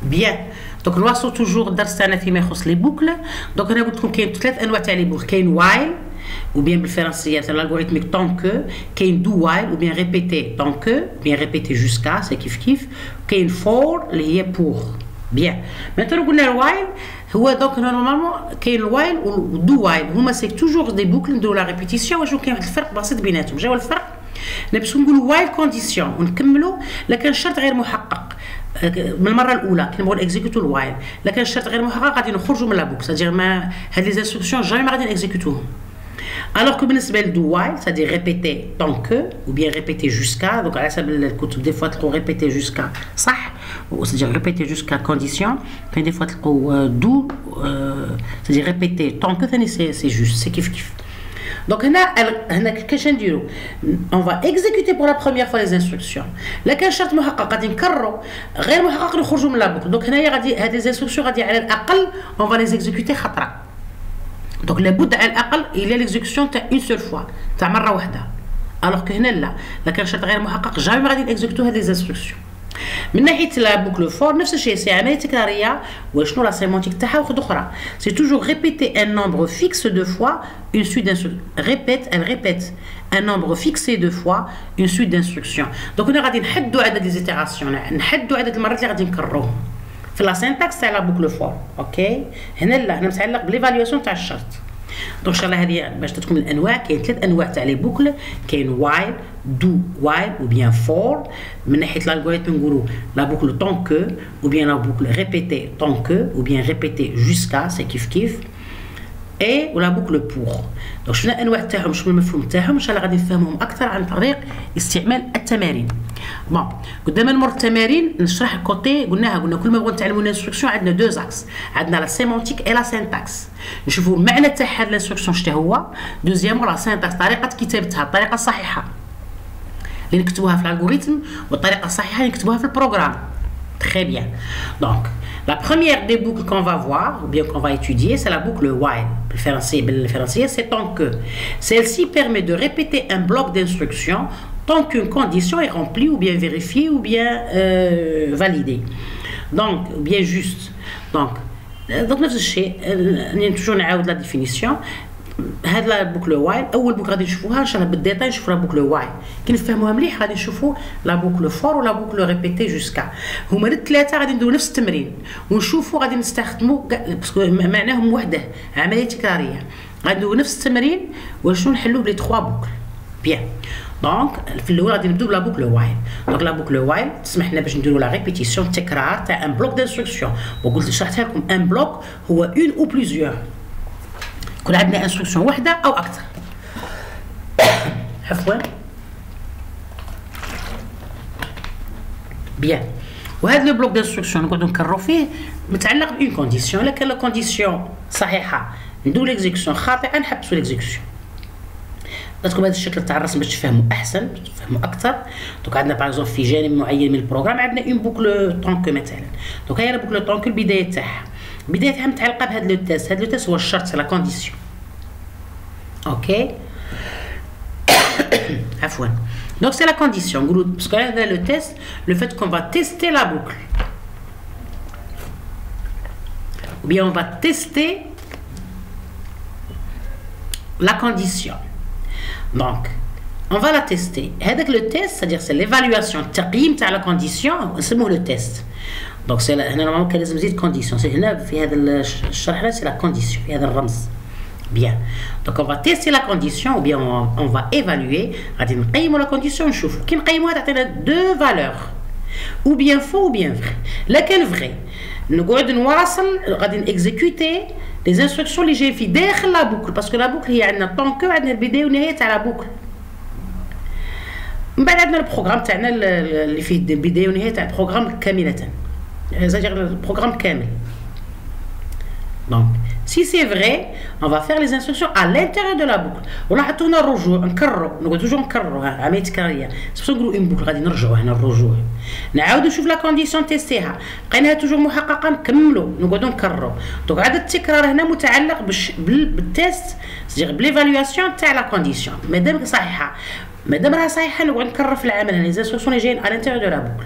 بيان. دونك نواصلوا توجور الدرس تاعنا فيما يخص لي بوكل. دونك انا قلت لكم كاين 3 انواع تاع لي بوكل، كاين وايل ou bien بالفرنسيه تاع l'algorithmique tant que، كاين do while ou bien répéter tant que ou bien répéter jusqu'à، سي كيف كاين for اللي هي pour. بيان. مثلا قلنا الوايل هو دونك نورمالمون كاين الوايل و do while هما سي توجور دي بوكل نديرو لا ريبيتيسيون. واش كاين واحد الفرق بسيط بيناتهم. جاو الفرق باش نقولوا وايل كونديسيون ونكملوا لكن شرط غير محقق من المره الاولى كي نبغوا اكزيكوتو الوايل، لكن الشرط غير محقق غادي نخرجوا من لا بوك، سادير ما هاد لي انستركسيون جامي ما غادي نكزيكوتوهم. الوغ كو بالنسبه لدو وايل سادير ريبيتي طون كو او بيان ريبيتي جوسكا. دونك على حسب الكتب دي فوا تلقوا ريبيتي جوسكا صح، سادير ريبيتي جوسكا كونديسيون، كاين دي فوا تلقوا دو سادير ريبيتي طون كو ثاني سي جوست، سي كيف. Donc هنا كاش نديرو on va exécuter pour la première fois les instructions، لكن شرط محقق غادي نكرروا، غير محقق نخرجوا من لا بوك. دونك هنايا غادي هاد لي انستركسيون غادي على الاقل on va les exécuter خطره. دونك لابد على الاقل الى ليكزيكسيون تاع اون سول فوا تاع مره واحده، الوغ كو هنا لا، لكن شرط غير محقق جامي غادي نكزيكوتو هاد لي انستركسيون. من ناحيه لا بوكل فور نفس الشيء، سي عمليه تكراريه. وشنو لا سيمونتيك تاعها واحده اخرى، سي توجور ريبيتي ان نومبر فيكس دو فوا اون سويت دانستركسيون. ريبيت ان نومبر فيكسي دو فوا اون سويت دانستركسيون. دونك هنا غادي نحدوا عدد لي زيتيراسيون، نحدوا عدد المرات اللي غادي نكرروهم في لا سينتاكس تاع لا بوكل فور. اوكي هنا لا، هنا متعلق بليفاليواسيون تاع الشرط. دونك ان شاء الله هذه باش تكون الانواع. كاين 3 انواع تاع لي بوكل، كاين وايل دو وايل او بيان فور. من ناحيه الالغوريثم نقولوا لا بوكل طون كو او بيان لا بوكل ريبيتي طون كو او بيان ريبيتي جوسكا، سي كيف اي ولا بوكل بور. دونك شنو الانواع تاعهم، شنو المفهوم تاعهم، ان شاء الله غادي نفهمهم اكثر عن طريق استعمال التمارين. بون قدام نمر التمارين نشرح الكوتي. قلنا كل ما بغينا نتعلموا الانستركسيون عندنا دو زاكس، عندنا لا سيمونتيك اي لا سينتاكس، نشوفوا المعنى تاع هاد الانستركسيون شتا هو. دوزيامون لا سينتاكس طريقه كتابتها، الطريقه الصحيحه اللي نكتبوها في الالغوريثم والطريقه الصحيحه اللي نكتبوها في البروغرام. Très bien. Donc, la première des boucles qu'on va voir, ou bien qu'on va étudier, c'est la boucle while. Le français, c'est tant que. Celle-ci permet de répéter un bloc d'instructions tant qu'une condition est remplie, ou bien vérifiée, ou bien validée. Donc, bien juste. Donc نفس الشيء toujours نعاود la définition. هاد لا بوكل وايل اول بوكل غادي نشوفوها ان شاء الله بالديتاي، نشوفوا لا بوكل وايل كي نفهموها مليح غادي نشوفوا لا بوكل فور ولا بوكل ريبيتي جوسكا. هما الثلاثه غادي نديرو نفس التمرين ونشوفوا غادي نستخدموا باسكو معناهم وحده، عمليه تكراريه. غادي نديرو نفس التمرين وشنو نحلوه بلي 3 بوكل. بيان. دونك في الاول غادي نبداو بلا بوكل وايل. دونك لا بوكل وايل تسمح لنا باش نديرو لا ريبيتيسيون، التكرار تاع ان بلوك دانستركسيون. وقلت شرحتها لكم ان بلوك هو اون او بليزيور، كون عندنا انستركسيون وحده او اكثر. عفوا. بيان. وهذا لو بلوك دانستركسيون نقعدو نكررو فيه متعلق بأون كونديسيون، لكن لا كونديسيون صحيحه نديرو ليكزيكسيون خاطئه نحبسو ليكزيكسيون. نعطيكم هذا الشكل تاع الرسم باش تفهموا احسن، باش تفهموا اكثر. دونك عندنا باغ في جانب معين من البروغرام عندنا اون بوكل طونكو مثلا. دونك هاي بوكل طونكو البدايه تاعها متعلقه بهذا لو تيست. هذا لو تيست هو الشرط، لا كونديسيون. اوكي. عفوا. Donc c'est la condition. Parce que là le test, le fait qu'on va tester la boucle, ou bien on va tester la condition. Donc on va la tester. Avec le test, c'est-à-dire c'est l'évaluation, التقييم تاع la condition, نسموه le test. Donc c'est هنا normalement كان لازم نزيد condition. C'est هنا في هذا الشرح هذا c'est la condition في هذا الرمز. Bien. Donc on va tester la condition ou bien on va évaluer. غادي نقيموا la condition نشوفوا كي نقيموها تعطينا deux valeurs ou bien faux ou bien vrai. لكن vrai نقعد نواصل غادي نكزيكوتي les instructions اللي جايين في داخل لا بوكل، باسكو لا بوكل هي عندنا طون كو، عندنا البدايه والنهايه تاع لا بوكل. من بعد عندنا البروغرام تاعنا اللي فيه البدايه والنهايه تاع البروغرام كامله، c'est-à-dire البروغرام كامل. Donc si c'est vrai, on va faire les instructions à l'intérieur de la boucle. ولاحظتوا هنا الرجوع نكرروا، نقعد توجور نكرروا عمليه تكراريه. سبسو نقولوا اون بوكل غادي نرجعوا هنا الرجوع. نعاودوا نشوف لا كونديسيون تيستيها، لقيناها توجور محققه نكملوا نقعدوا نكرروا. دونك عدد التكرار هنا متعلق بالتيست، سيغ بليفاليواسيون تاع لا كونديسيون. مادام صحيحه مادام راها صحيحه نقعد نكرر في العمل هنا لي انستركسيون اللي جايين على الانتيريور دو لا بوكل.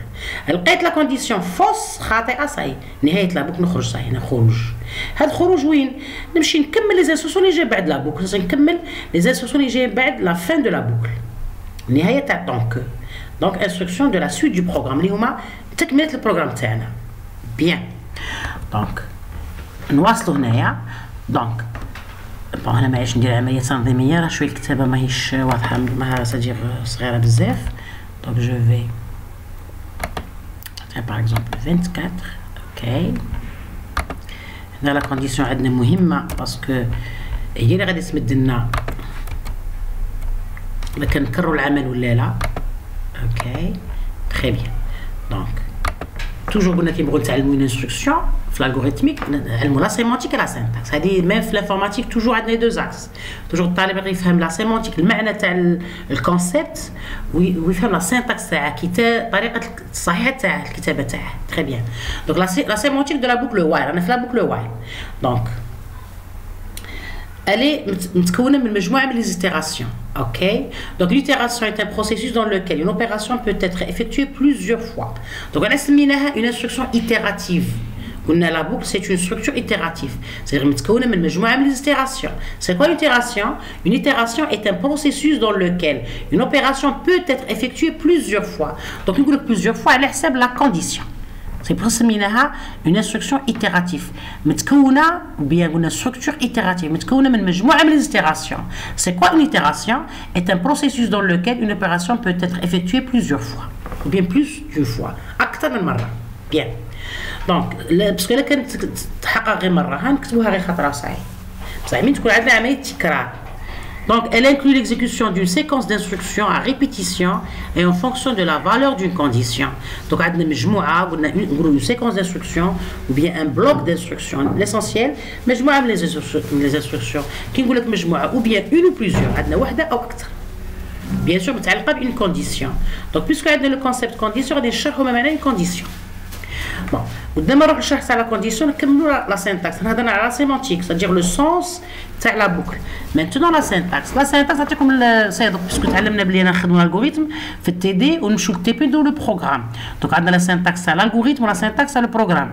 لقيت لا كونديسيون فوس خاطئه صاي نهايه لا بوكل نخرج صاي هنا خروج. هاد الخروج وين؟ نمشي نكمل لي انستركسيون اللي جايين بعد لا بوكل، نكمل لي انستركسيون اللي جايين بعد لا فان دو لا بوكل النهايه تاع طونك. دونك انستركسيون دو لا سويت دو بروغرام اللي هما تكمله البروغرام تاعنا. بيان دونك نواصلوا هنايا. دونك بون انا معيش ندير عمليه تنظيميه، راه شويه الكتابه ماهيش واضحه، ما سادير صغيره بزاف. دونك جو في باغ اكزومبل 24. اوكي هنا لا كونديسيون عندنا مهمه باسكو هي اللي غادي تمد لنا الا كنكرروا العمل ولا لا. اوكي تري بيان. دونك توجور قلنا كيبغوا نتعلموا اون انستركسيون في الالغوريثميك نعلموا لا سيمانتيك لا سينتاكس. هذه ميم في الانفورماتيك توجور عندنا دو زاكس. توجور الطالب غير يفهم لا سيمانتيك المعنى تاع الكونسيبت ويفهم لا سينتاكس تاعها طريقه الصحيحه تاع الكتابه تاعها. تري بيان. دونك لا سيمانتيك دو لا بوكل وايل. انا في لا بوكل وايل دونك elle est متكونه من مجموعه من les itérations. Ok, donc l'itération est un processus dans lequel une opération peut être effectuée plusieurs fois. Donc on a une instruction itérative. La boucle c'est une structure itérative. C'est-à-dire متكونه من مجموعه من les itérations. C'est quoi l'itération? Une itération est un processus dans lequel une opération peut être effectuée plusieurs fois. Donc on dit plusieurs fois على حساب la condition. C'est pour ça une instruction itérative. متكونة bien une structure itérative. متكونة من مجموعة من les itérations. C'est quoi une itération? Est un processus dans lequel une opération peut être effectuée plusieurs fois. Ou bien plus d'une fois. أكثر من مرة. Bien. Donc parce que là كانت تحقق غير مرة هنكتبوها غير خطرة صحيح. بصح مين تكون عندنا عملية تكرار. Donc, elle inclut l'exécution d'une séquence d'instructions à répétition et en fonction de la valeur d'une condition. Donc, on a une séquence d'instructions ou bien un bloc d'instructions. L'essentiel, les instructions qui ou bien une ou plusieurs. Bien sûr, on a une condition. Donc, puisqu'on a le concept condition, on a une condition. Bon, قدام نروح نشرح تاع لا كونديسيون نكملوا لا سينتاكس. نهضرنا على لا سيمانتيك سادير لو سونس تاع لا بوكل. مانتونون لا سينتاكس نعطيكم الصيد باسكو تعلمنا بلي نخدموا الالغوريثم في التي دي ونمشيو للتي بي نديرو لو بروغرام. دونك عندنا لا سينتاكس تاع الالغوريثم ولا سينتاكس تاع لو بروغرام.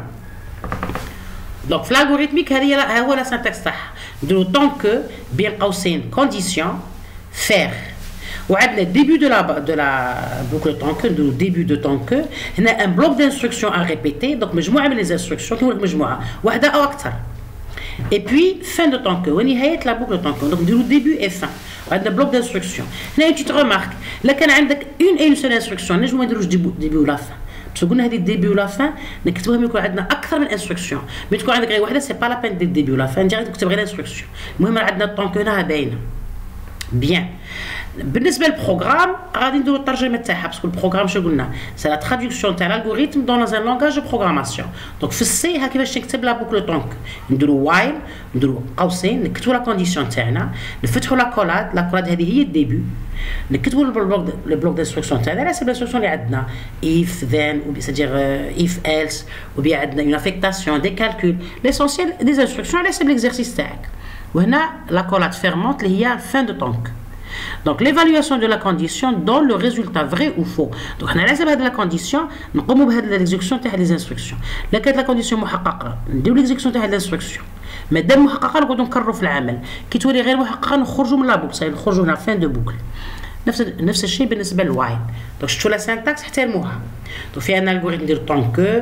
دونك في الالغوريثميك هذه هو لا سينتاكس تاعها نديرو طون كو بين قوسين كونديسيون فير. وعندنا début de la boucle tant que le début de tant que هنا un bloc d'instructions à répéter. donc مجموعه من les instructions كيقول لك مجموعه واحده او اكثر. et puis fin de tant que ونهايه la boucle tant que. donc نديرو début et fin. وعندنا bloc d'instructions. هنا tu te remarques لا كان عندك une seule instruction نجمو ما نديروش début ولا fin. بس قلنا هذه الديبي ولا فان نكتبوهم يكون عندنا اكثر من انستركسيون. مي تكون عندك غير وحده سي با لا بين دير ديبي ولا فان ديريكت تكتب غير انستركسيون. المهم عندنا الطون كو هنا باينه. بيان. بالنسبه للبروغرام غادي نديرو الترجمه تاعها باسكو البروغرام شنو قلنا سي لا تراديكسيون تاع الالغوريثم دون ان لونغاج دو بروغراماسيون. دونك في السي ها كيفاش نكتب لا بوكل طونك نديرو وايل نديرو قوسين نكتبو لا كونديسيون تاعنا نفتحو لا كولاد هذه هي الديبي نكتبو لو بلوك دانستركسيون تاعنا على حسب الانستركسيون اللي عندنا اف ذن ou c'est-à-dire if else ou bien عندنا اون افيكتاسيون دي كالكول ليسونسيال دي انستركسيون على حسب ليكزارسيس تاعك. وهنا لا كولاد فيرمونت اللي هي فان دو طونك. Donc l'évaluation de la condition donne le résultat vrai ou faux. Donc on a laissé la condition, nous commençons l'exécution des instructions. La condition محققة نديرو l'exécution تاع l'instruction. ما دام محققة نقعدو نكررو في العمل. كي تولي غير محققة نخرجوا من لا بوكل، صافي نخرجوا هنا فين دو بوكل. نفس الشيء بالنسبة للوايل. دونك شفتوا لا سينتاكس احترموها. دونك فيها ان الغوريثم ندير طون كو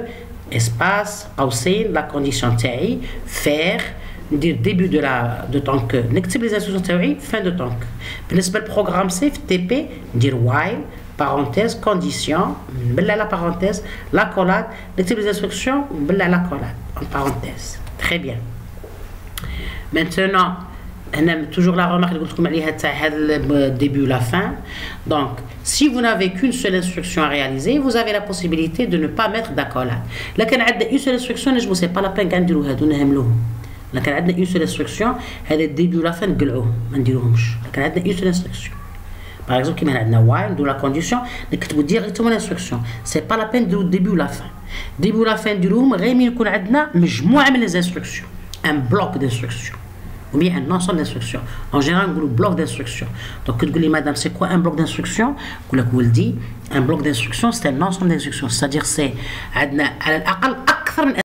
اسباس قوسين لا كونديسيون تاعي فير ندير ديبي دو طونك نكتب لي انستركسيون تاعي فان دو طونك. بالنسبه للبروغرام سي في تي بي ندير وايل بارونتيز كونديسيون نبلع لا بارونتيز لا كولاد نكتب لي انستركسيون نبلع لا كولاد en parenthèse. Très bien. Maintenant هنا toujours la remarque اللي قلت لكم عليها تاع هذا الديبي لا فان. Donc si vous n'avez qu'une seule instruction à réaliser vous avez la possibilité de ne pas mettre d'accolade. لكن عندنا une seule instruction نجمو سي با لا بين كاع نديرو هادو نهملوهم. لكن عندنا اون سول انستركسيون هذا الديبي ولا فان نقلعوه ما نديروهمش. لكن عندنا اون سول انستركسيون باغ اكزومبل كيما عندنا وايل نديرو لا كونديسيون نكتبو ديريكتومون الانستركسيون سي با لا بين نديرو الديبي ولا فان. الديبي ولا فان نديروهم غير مين يكون عندنا مجموعه من لي انستركسيون ان بلوك دانستركسيون. ou bien un ensemble d'instructions. En général, on dit bloc d'instructions. Donc, quand tu dis, madame, c'est quoi un bloc d'instructions? On dit, un bloc d'instructions, c'est un ensemble d'instructions. C'est-à-dire, c'est,